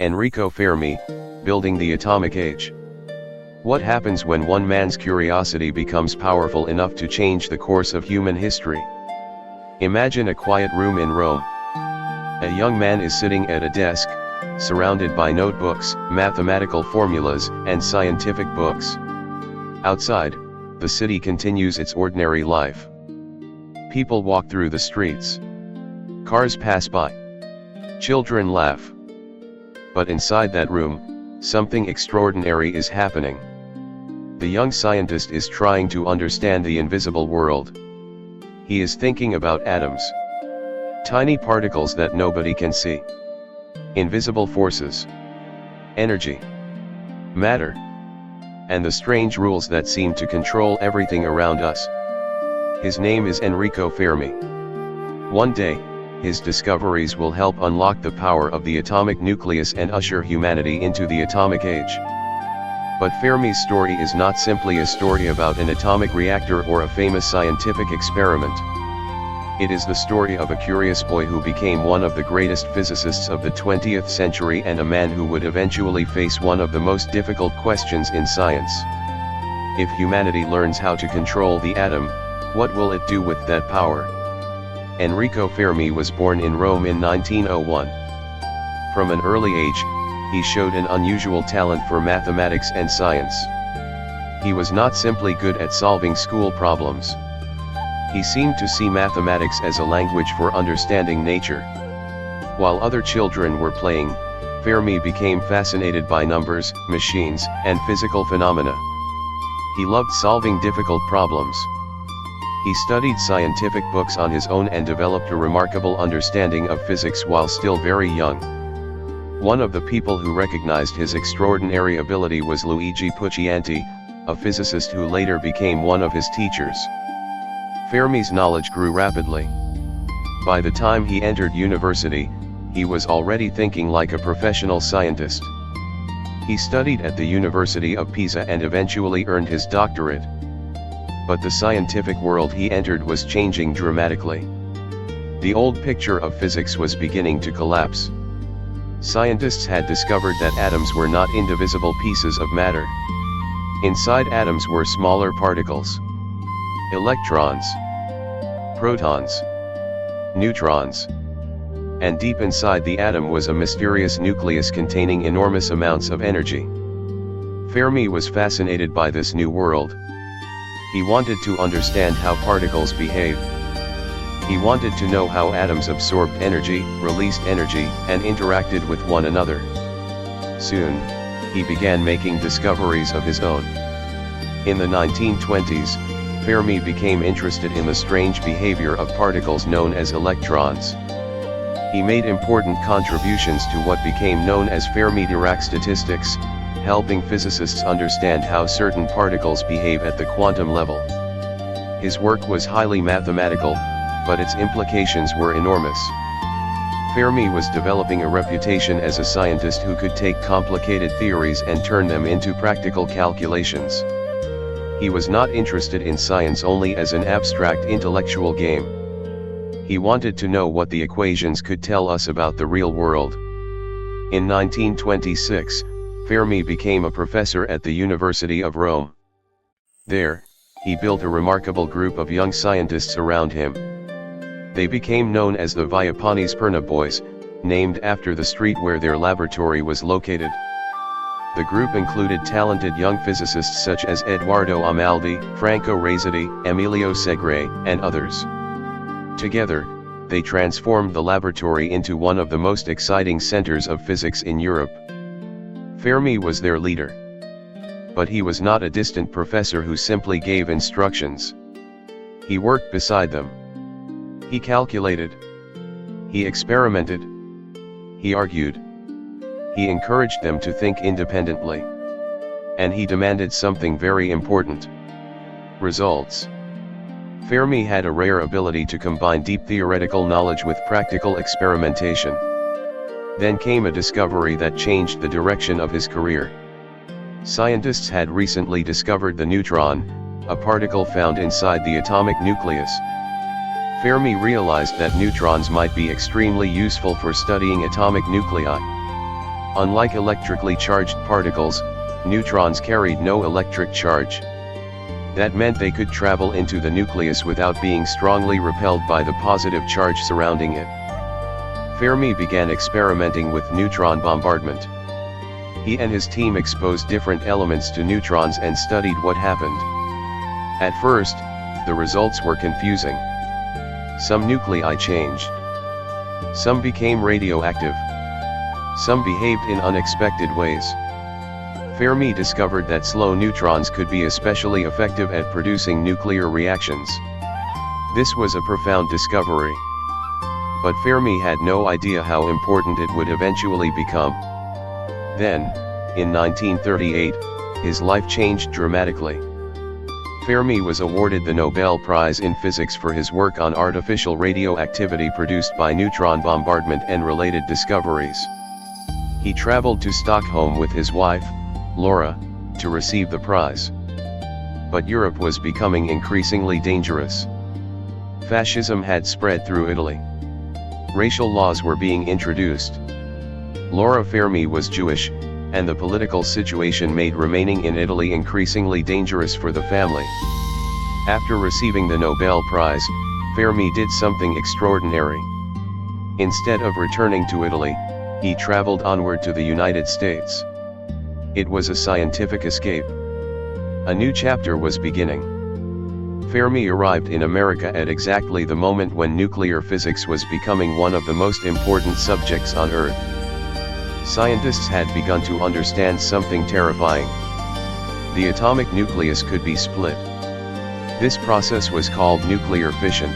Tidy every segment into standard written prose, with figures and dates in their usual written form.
Enrico Fermi, Building the Atomic Age. What happens when one man's curiosity becomes powerful enough to change the course of human history? Imagine a quiet room in Rome. A young man is sitting at a desk, surrounded by notebooks, mathematical formulas, and scientific books. Outside, the city continues its ordinary life. People walk through the streets. Cars pass by. Children laugh. But inside that room, something extraordinary is happening. The young scientist is trying to understand the invisible world. He is thinking about atoms. Tiny particles that nobody can see. Invisible forces. Energy. Matter. And the strange rules that seem to control everything around us. His name is Enrico Fermi. One day, his discoveries will help unlock the power of the atomic nucleus and usher humanity into the atomic age. But Fermi's story is not simply a story about an atomic reactor or a famous scientific experiment. It is the story of a curious boy who became one of the greatest physicists of the 20th century and a man who would eventually face one of the most difficult questions in science. If humanity learns how to control the atom, what will it do with that power? Enrico Fermi was born in Rome in 1901. From an early age, he showed an unusual talent for mathematics and science. He was not simply good at solving school problems. He seemed to see mathematics as a language for understanding nature. While other children were playing, Fermi became fascinated by numbers, machines, and physical phenomena. He loved solving difficult problems. He studied scientific books on his own and developed a remarkable understanding of physics while still very young. One of the people who recognized his extraordinary ability was Luigi Puccianti, a physicist who later became one of his teachers. Fermi's knowledge grew rapidly. By the time he entered university, he was already thinking like a professional scientist. He studied at the University of Pisa and eventually earned his doctorate. But the scientific world he entered was changing dramatically. The old picture of physics was beginning to collapse. Scientists had discovered that atoms were not indivisible pieces of matter. Inside atoms were smaller particles. Electrons, protons, neutrons. And deep inside the atom was a mysterious nucleus containing enormous amounts of energy. Fermi was fascinated by this new world. He wanted to understand how particles behave. He wanted to know how atoms absorbed energy, released energy, and interacted with one another. Soon, he began making discoveries of his own. In the 1920s, Fermi became interested in the strange behavior of particles known as electrons. He made important contributions to what became known as Fermi-Dirac statistics, helping physicists understand how certain particles behave at the quantum level. His work was highly mathematical, but its implications were enormous. Fermi was developing a reputation as a scientist who could take complicated theories and turn them into practical calculations. He was not interested in science only as an abstract intellectual game. He wanted to know what the equations could tell us about the real world. In 1926, Fermi became a professor at the University of Rome. There, he built a remarkable group of young scientists around him. They became known as the Viapani Sperna Boys, named after the street where their laboratory was located. The group included talented young physicists such as Edoardo Amaldi, Franco Razziti, Emilio Segre, and others. Together, they transformed the laboratory into one of the most exciting centers of physics in Europe. Fermi was their leader. But he was not a distant professor who simply gave instructions. He worked beside them. He calculated. He experimented. He argued. He encouraged them to think independently. And he demanded something very important: results. Fermi had a rare ability to combine deep theoretical knowledge with practical experimentation. Then came a discovery that changed the direction of his career. Scientists had recently discovered the neutron, a particle found inside the atomic nucleus. Fermi realized that neutrons might be extremely useful for studying atomic nuclei. Unlike electrically charged particles, neutrons carried no electric charge. That meant they could travel into the nucleus without being strongly repelled by the positive charge surrounding it. Fermi began experimenting with neutron bombardment. He and his team exposed different elements to neutrons and studied what happened. At first, the results were confusing. Some nuclei changed. Some became radioactive. Some behaved in unexpected ways. Fermi discovered that slow neutrons could be especially effective at producing nuclear reactions. This was a profound discovery. But Fermi had no idea how important it would eventually become. Then, in 1938, his life changed dramatically. Fermi was awarded the Nobel Prize in Physics for his work on artificial radioactivity produced by neutron bombardment and related discoveries. He traveled to Stockholm with his wife, Laura, to receive the prize. But Europe was becoming increasingly dangerous. Fascism had spread through Italy. Racial laws were being introduced. Laura Fermi was Jewish, and the political situation made remaining in Italy increasingly dangerous for the family. After receiving the Nobel Prize, Fermi did something extraordinary. Instead of returning to Italy, he traveled onward to the United States. It was a scientific escape. A new chapter was beginning. Fermi arrived in America at exactly the moment when nuclear physics was becoming one of the most important subjects on Earth. Scientists had begun to understand something terrifying. The atomic nucleus could be split. This process was called nuclear fission.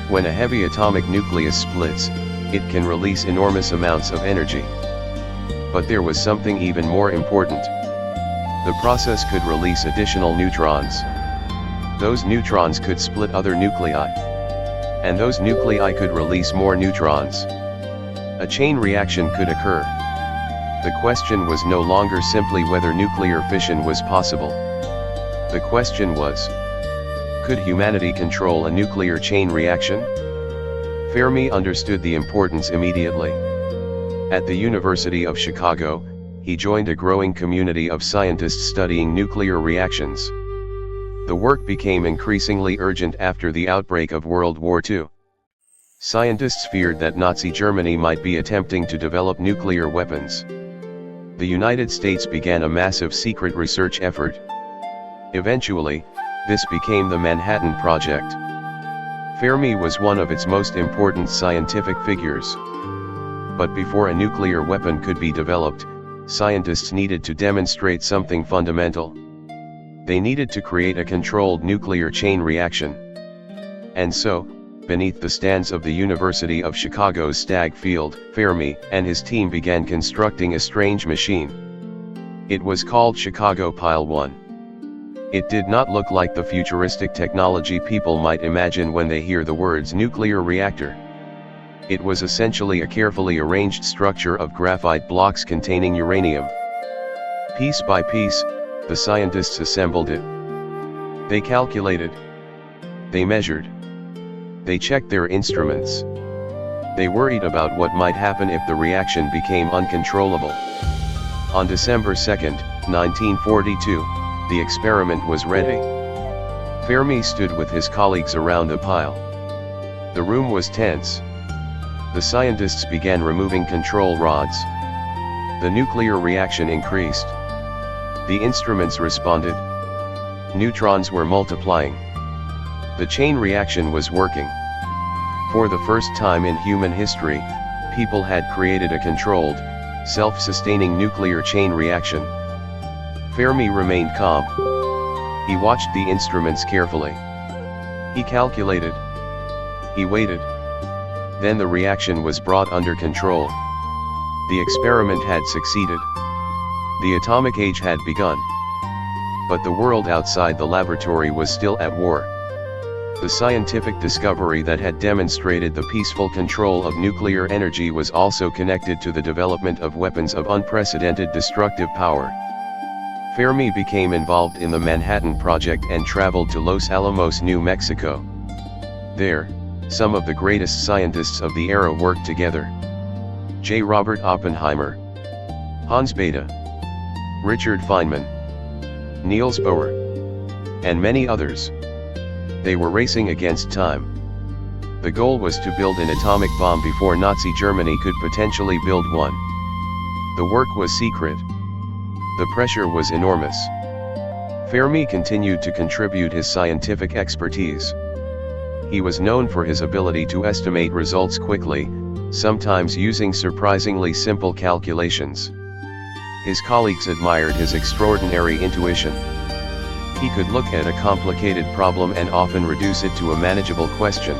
When a heavy atomic nucleus splits, it can release enormous amounts of energy. But there was something even more important. The process could release additional neutrons. Those neutrons could split other nuclei. And those nuclei could release more neutrons. A chain reaction could occur. The question was no longer simply whether nuclear fission was possible. The question was, could humanity control a nuclear chain reaction? Fermi understood the importance immediately. At the University of Chicago, he joined a growing community of scientists studying nuclear reactions. The work became increasingly urgent after the outbreak of World War II. Scientists feared that Nazi Germany might be attempting to develop nuclear weapons. The United States began a massive secret research effort. Eventually, this became the Manhattan Project. Fermi was one of its most important scientific figures. But before a nuclear weapon could be developed, scientists needed to demonstrate something fundamental. They needed to create a controlled nuclear chain reaction. And so, beneath the stands of the University of Chicago's Stagg Field, Fermi and his team began constructing a strange machine. It was called Chicago Pile 1. It did not look like the futuristic technology people might imagine when they hear the words nuclear reactor. It was essentially a carefully arranged structure of graphite blocks containing uranium. Piece by piece, the scientists assembled it. They calculated. They measured. They checked their instruments. They worried about what might happen if the reaction became uncontrollable. On December 2, 1942, the experiment was ready. Fermi stood with his colleagues around the pile. The room was tense. The scientists began removing control rods. The nuclear reaction increased. The instruments responded. Neutrons were multiplying. The chain reaction was working. For the first time in human history, people had created a controlled, self-sustaining nuclear chain reaction. Fermi remained calm. He watched the instruments carefully. He calculated. He waited. Then the reaction was brought under control. The experiment had succeeded. The atomic age had begun. But the world outside the laboratory was still at war. The scientific discovery that had demonstrated the peaceful control of nuclear energy was also connected to the development of weapons of unprecedented destructive power. Fermi became involved in the Manhattan Project and traveled to Los Alamos, New Mexico. There, some of the greatest scientists of the era worked together. J. Robert Oppenheimer, Hans Bethe, Richard Feynman, Niels Bohr, and many others. They were racing against time. The goal was to build an atomic bomb before Nazi Germany could potentially build one. The work was secret. The pressure was enormous. Fermi continued to contribute his scientific expertise. He was known for his ability to estimate results quickly, sometimes using surprisingly simple calculations. His colleagues admired his extraordinary intuition. He could look at a complicated problem and often reduce it to a manageable question.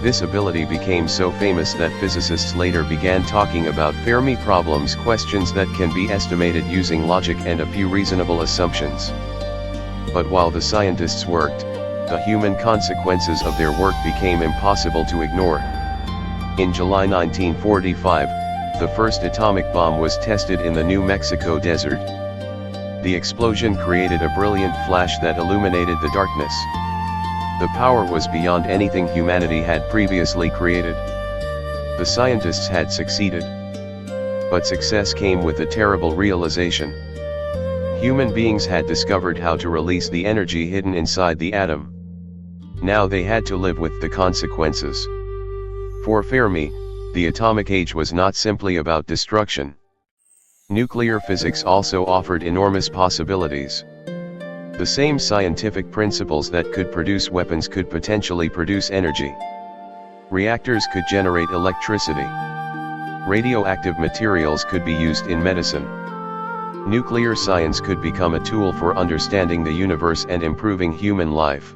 This ability became so famous that physicists later began talking about Fermi problems, questions that can be estimated using logic and a few reasonable assumptions. But while the scientists worked, the human consequences of their work became impossible to ignore. In July 1945, the first atomic bomb was tested in the New Mexico desert. The explosion created a brilliant flash that illuminated the darkness. The power was beyond anything humanity had previously created. The scientists had succeeded. But success came with a terrible realization. Human beings had discovered how to release the energy hidden inside the atom. Now they had to live with the consequences. For Fermi, the atomic age was not simply about destruction. Nuclear physics also offered enormous possibilities. The same scientific principles that could produce weapons could potentially produce energy. Reactors could generate electricity. Radioactive materials could be used in medicine. Nuclear science could become a tool for understanding the universe and improving human life.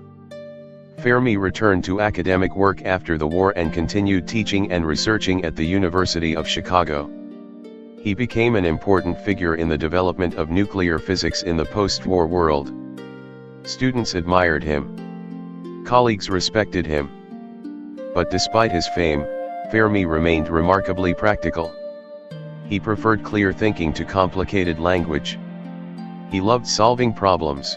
Fermi returned to academic work after the war and continued teaching and researching at the University of Chicago. He became an important figure in the development of nuclear physics in the post-war world. Students admired him. Colleagues respected him. But despite his fame, Fermi remained remarkably practical. He preferred clear thinking to complicated language. He loved solving problems.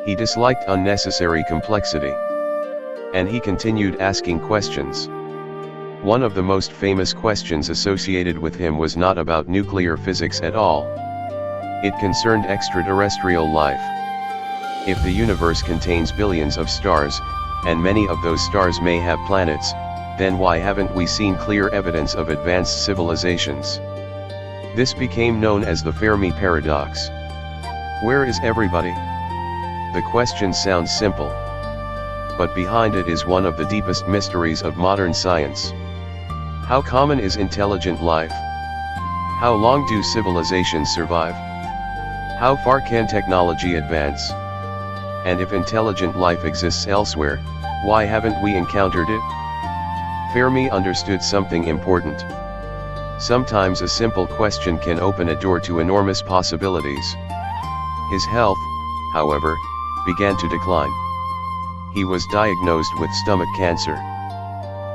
He disliked unnecessary complexity. And he continued asking questions. One of the most famous questions associated with him was not about nuclear physics at all. It concerned extraterrestrial life. If the universe contains billions of stars, and many of those stars may have planets, then why haven't we seen clear evidence of advanced civilizations? This became known as the Fermi paradox. Where is everybody? The question sounds simple. But behind it is one of the deepest mysteries of modern science. How common is intelligent life? How long do civilizations survive? How far can technology advance? And if intelligent life exists elsewhere, why haven't we encountered it? Fermi understood something important. Sometimes a simple question can open a door to enormous possibilities. His health, however, began to decline. He was diagnosed with stomach cancer.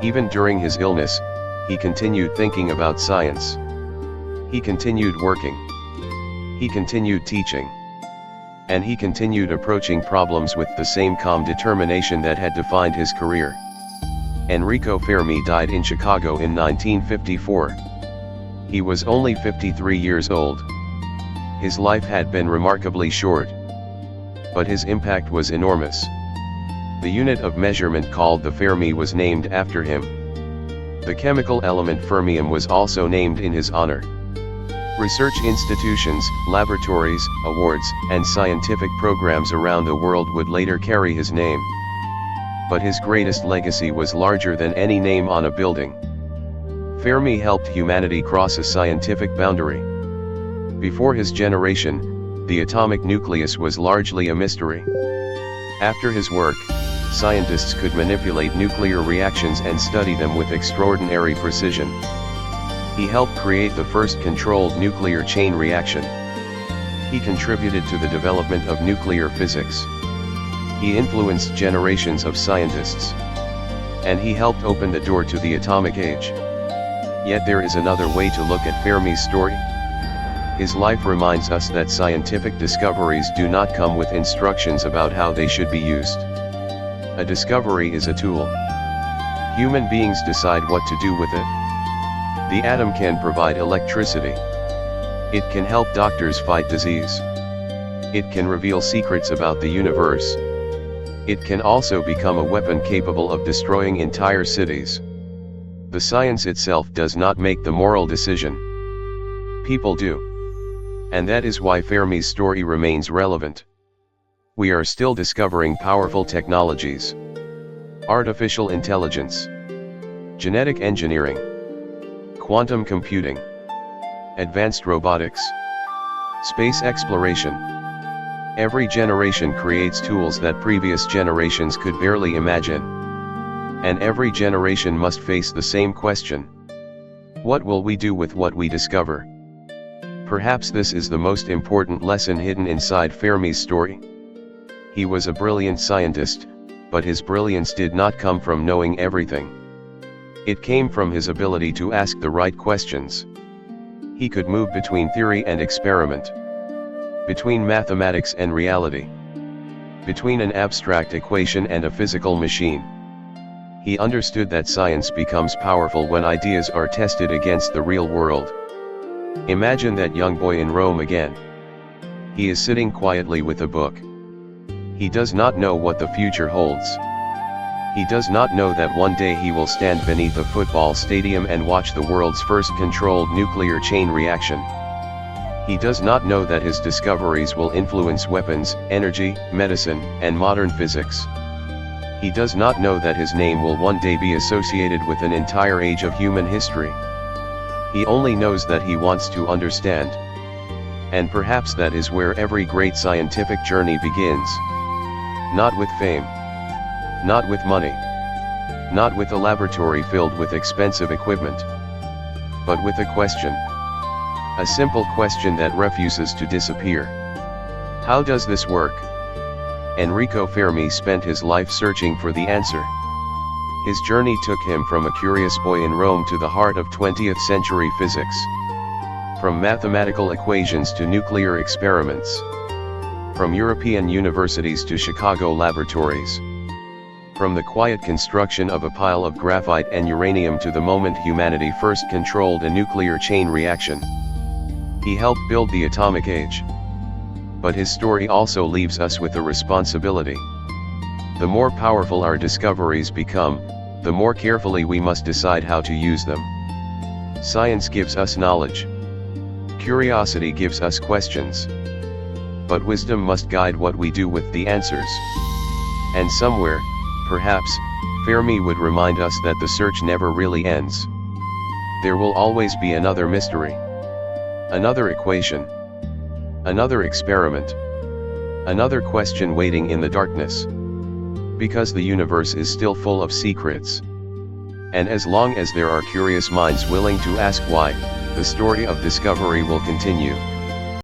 Even during his illness, he continued thinking about science. He continued working. He continued teaching. And he continued approaching problems with the same calm determination that had defined his career. Enrico Fermi died in Chicago in 1954. He was only 53 years old. His life had been remarkably short. But his impact was enormous. The unit of measurement called the Fermi was named after him. The chemical element fermium was also named in his honor. Research institutions, laboratories, awards, and scientific programs around the world would later carry his name. But his greatest legacy was larger than any name on a building. Fermi helped humanity cross a scientific boundary. Before his generation, the atomic nucleus was largely a mystery. After his work, scientists could manipulate nuclear reactions and study them with extraordinary precision. He helped create the first controlled nuclear chain reaction. He contributed to the development of nuclear physics. He influenced generations of scientists. And he helped open the door to the atomic age. Yet there is another way to look at Fermi's story. His life reminds us that scientific discoveries do not come with instructions about how they should be used. A discovery is a tool. Human beings decide what to do with it. The atom can provide electricity. It can help doctors fight disease. It can reveal secrets about the universe. It can also become a weapon capable of destroying entire cities. The science itself does not make the moral decision. People do. And that is why Fermi's story remains relevant. We are still discovering powerful technologies. Artificial intelligence, genetic engineering, quantum computing, advanced robotics, space exploration. Every generation creates tools that previous generations could barely imagine. And every generation must face the same question. What will we do with what we discover? Perhaps this is the most important lesson hidden inside Fermi's story. He was a brilliant scientist, but his brilliance did not come from knowing everything. It came from his ability to ask the right questions. He could move between theory and experiment, between mathematics and reality, between an abstract equation and a physical machine. He understood that science becomes powerful when ideas are tested against the real world. Imagine that young boy in Rome again. He is sitting quietly with a book. He does not know what the future holds. He does not know that one day he will stand beneath a football stadium and watch the world's first controlled nuclear chain reaction. He does not know that his discoveries will influence weapons, energy, medicine, and modern physics. He does not know that his name will one day be associated with an entire age of human history. He only knows that he wants to understand. And perhaps that is where every great scientific journey begins. Not with fame. Not with money. Not with a laboratory filled with expensive equipment. But with a question. A simple question that refuses to disappear. How does this work? Enrico Fermi spent his life searching for the answer. His journey took him from a curious boy in Rome to the heart of 20th century physics. From mathematical equations to nuclear experiments. From European universities to Chicago laboratories. From the quiet construction of a pile of graphite and uranium to the moment humanity first controlled a nuclear chain reaction. He helped build the atomic age. But his story also leaves us with a responsibility. The more powerful our discoveries become, the more carefully we must decide how to use them. Science gives us knowledge. Curiosity gives us questions. But wisdom must guide what we do with the answers. And somewhere, perhaps, Fermi would remind us that the search never really ends. There will always be another mystery. Another equation. Another experiment. Another question waiting in the darkness. Because the universe is still full of secrets. And as long as there are curious minds willing to ask why, the story of discovery will continue.